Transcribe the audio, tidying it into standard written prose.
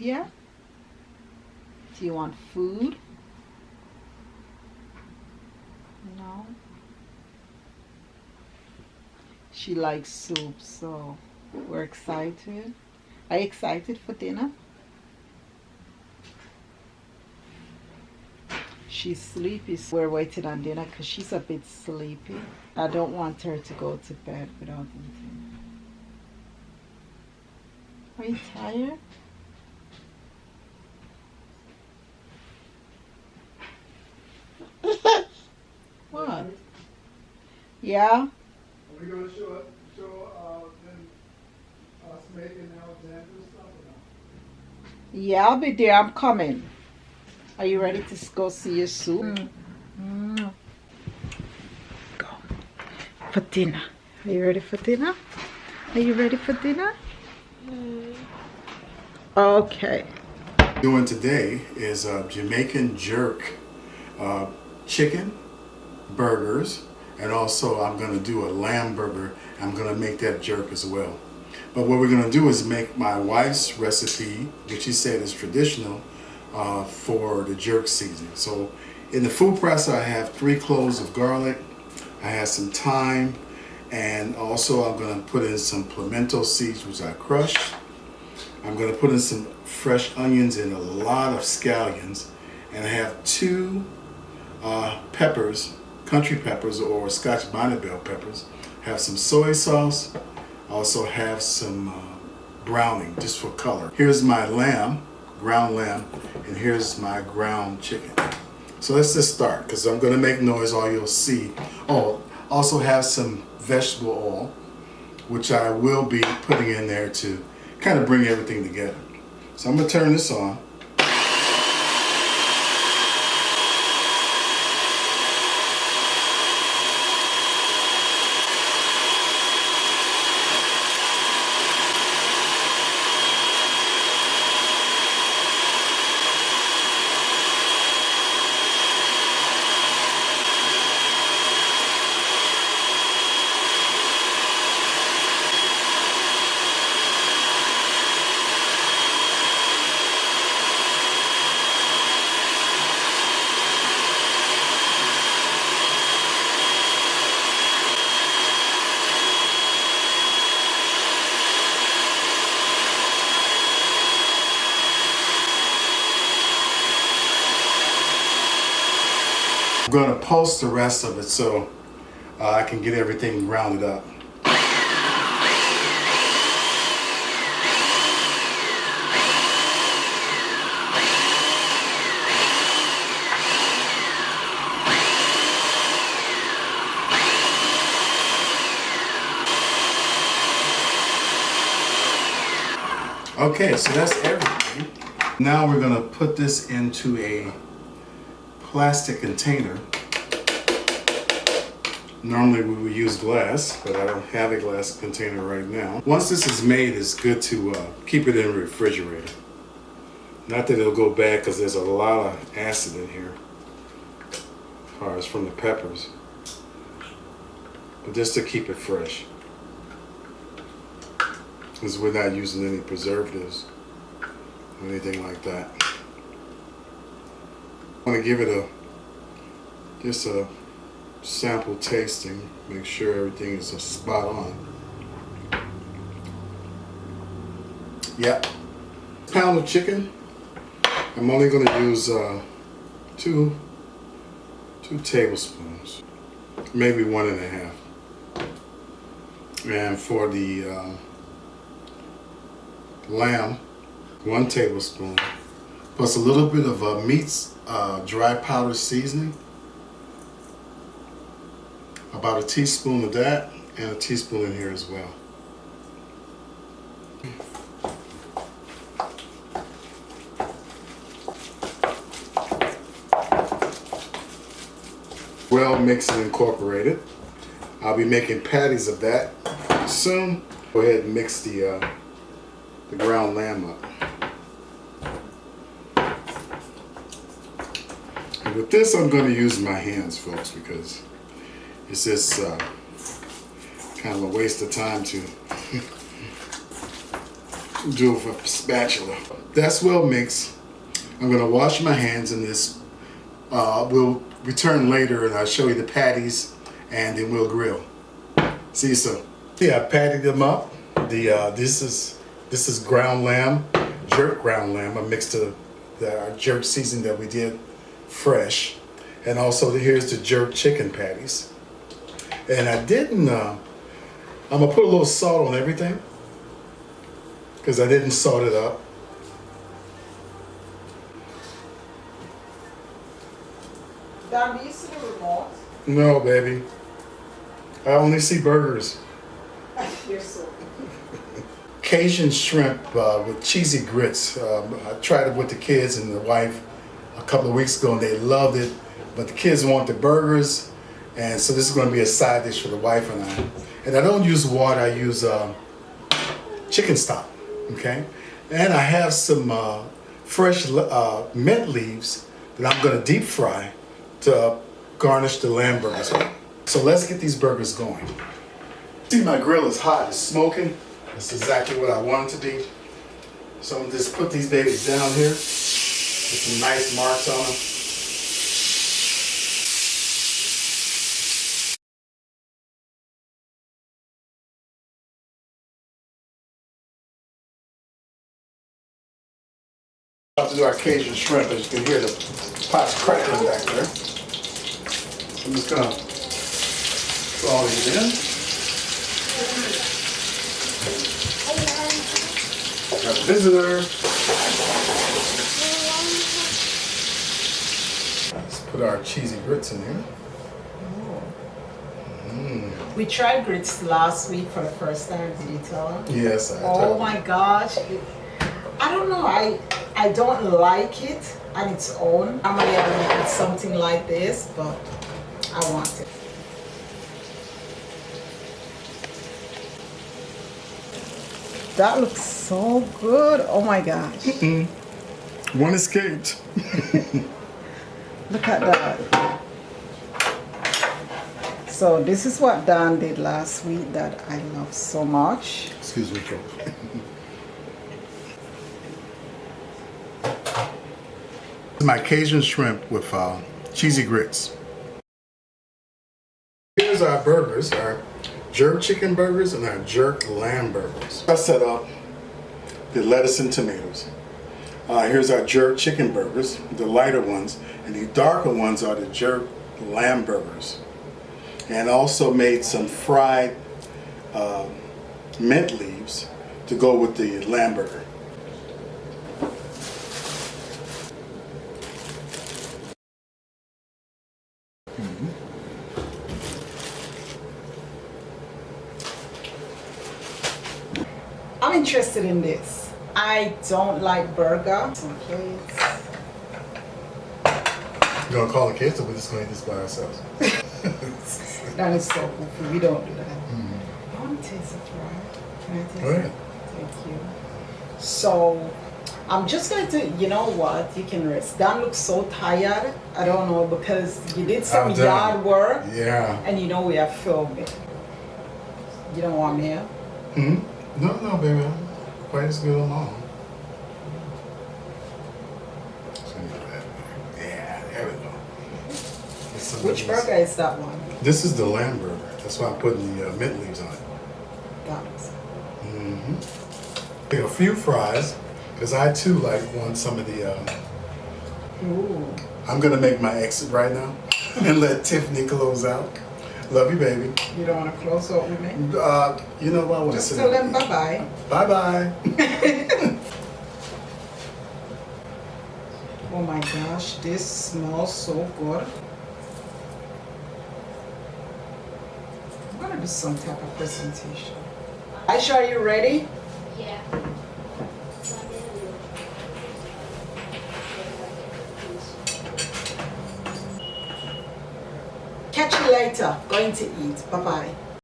Yeah? Do you want food? No. She likes soup, so we're excited. Are you excited for dinner? She's sleepy, so we're waiting on dinner because she's a bit sleepy. I don't want her to go to bed without eating. Are you tired? What? Yeah? Are we going to show them us making Alexander stuff or no? Yeah, I'll be there. I'm coming. Are you ready to go see your soup? Go. For dinner. Are you ready for dinner? Are you ready for dinner? Okay. Doing today is Jamaican jerk chicken burgers, and also I'm going to do a lamb burger. I'm going to make that jerk as well. But what we're going to do is make my wife's recipe, which she said is traditional, for the jerk seasoning. So in the food processor, I have 3 cloves of garlic. I have some thyme, and also I'm going to put in some pimento seeds, which I crushed. I'm going to put in some fresh onions and a lot of scallions, and I have 2 peppers, country peppers or Scotch bonnet bell peppers. Have some soy sauce. Also have some browning just for color. Here's my lamb, ground lamb, and here's my ground chicken. So let's just start, because I'm going to make noise. All you'll see. Oh, also have some vegetable oil, which I will be putting in there to kind of bring everything together. So I'm going to turn this on. I'm going to post the rest of it so I can get everything rounded up. Okay, so that's everything. Now we're going to put this into a plastic container. Normally we would use glass, but I don't have a glass container right now. Once this is made, it's good to keep it in the refrigerator. Not that it'll go bad, because there's a lot of acid in here as far as from the peppers, but just to keep it fresh, because we're not using any preservatives or anything like that. I want to give it just a sample tasting, make sure everything is spot on. Yep. Pound of chicken. I'm only going to use 2 tablespoons, maybe 1.5. And for the lamb, 1 tablespoon, plus a little bit of meat's dry powder seasoning, about a teaspoon of that, and a teaspoon in here as well. Well mixed and incorporated. I'll be making patties of that soon. Go ahead and mix the ground lamb up. And with this, I'm going to use my hands, folks, because it's just kind of a waste of time to do it with a spatula. That's well mixed. I'm gonna wash my hands in this. We'll return later and I'll show you the patties and then we'll grill. See you soon. Yeah, I patted them up. This is ground lamb, jerk ground lamb. I mixed the jerk seasoning that we did fresh, and also here's the jerk chicken patties. And I didn't. I'm gonna put a little salt on everything because I didn't salt it up. Dad, do you see the remote? No, baby. I only see burgers. You're so Cajun shrimp with cheesy grits. I tried it with the kids and the wife a couple of weeks ago and they loved it. But the kids want the burgers, and so this is going to be a side dish for the wife and I. And I don't use water, I use chicken stock, okay? And I have some fresh mint leaves that I'm going to deep fry to garnish the lamb burgers. So let's get these burgers going. See, my grill is hot, it's smoking. That's exactly what I want it to be. So I'm just put these babies down here with some nice marks on them. About to do our Cajun shrimp, as you can hear the pot's crackling back there. I'm just gonna put all these in. Got a visitor. Let's put our cheesy grits in here. We tried grits last week for the first time. Did you tell them? Yes, I Oh my gosh. I don't know. I don't like it on its own. I'm gonna make it something like this, but I want it. That looks so good. Oh my gosh. One escaped. Look at that. So this is what Dan did last week that I love so much. Excuse me, folks. My Cajun shrimp with cheesy grits. Here's our burgers, our jerk chicken burgers and our jerk lamb burgers. I set up the lettuce and tomatoes. Here's our jerk chicken burgers, the lighter ones, and the darker ones are the jerk lamb burgers. And also made some fried mint leaves to go with the lamb burger. I'm interested in this. I don't like burger. Okay. You're gonna call the kids or we're just gonna eat this by ourselves? That is so goofy. We don't do that. I want to taste it, right? Can I taste Go ahead. it? Thank you. So, I'm just going to, you know what? You can rest. Dan looks so tired. I don't know, because you did some I'm done. yard work. Yeah. And you know we are filming. You don't want me here? No, baby. Quite as good alone. Yeah, there we go. Which burger is that one? This is the lamb burger. That's why I'm putting the mint leaves on it. That is. Take a few fries, because I too want some of the. Ooh. I'm gonna make my exit right now and let Tiffany close out. Love you, baby. You don't want to close up with me? You know what? I want to Just sit tell down. them bye-bye. Bye-bye. Oh my gosh, this smells so good. I'm gonna do some type of presentation. Aisha, are you ready? Yeah. Catch you later. Going to eat. Bye-bye.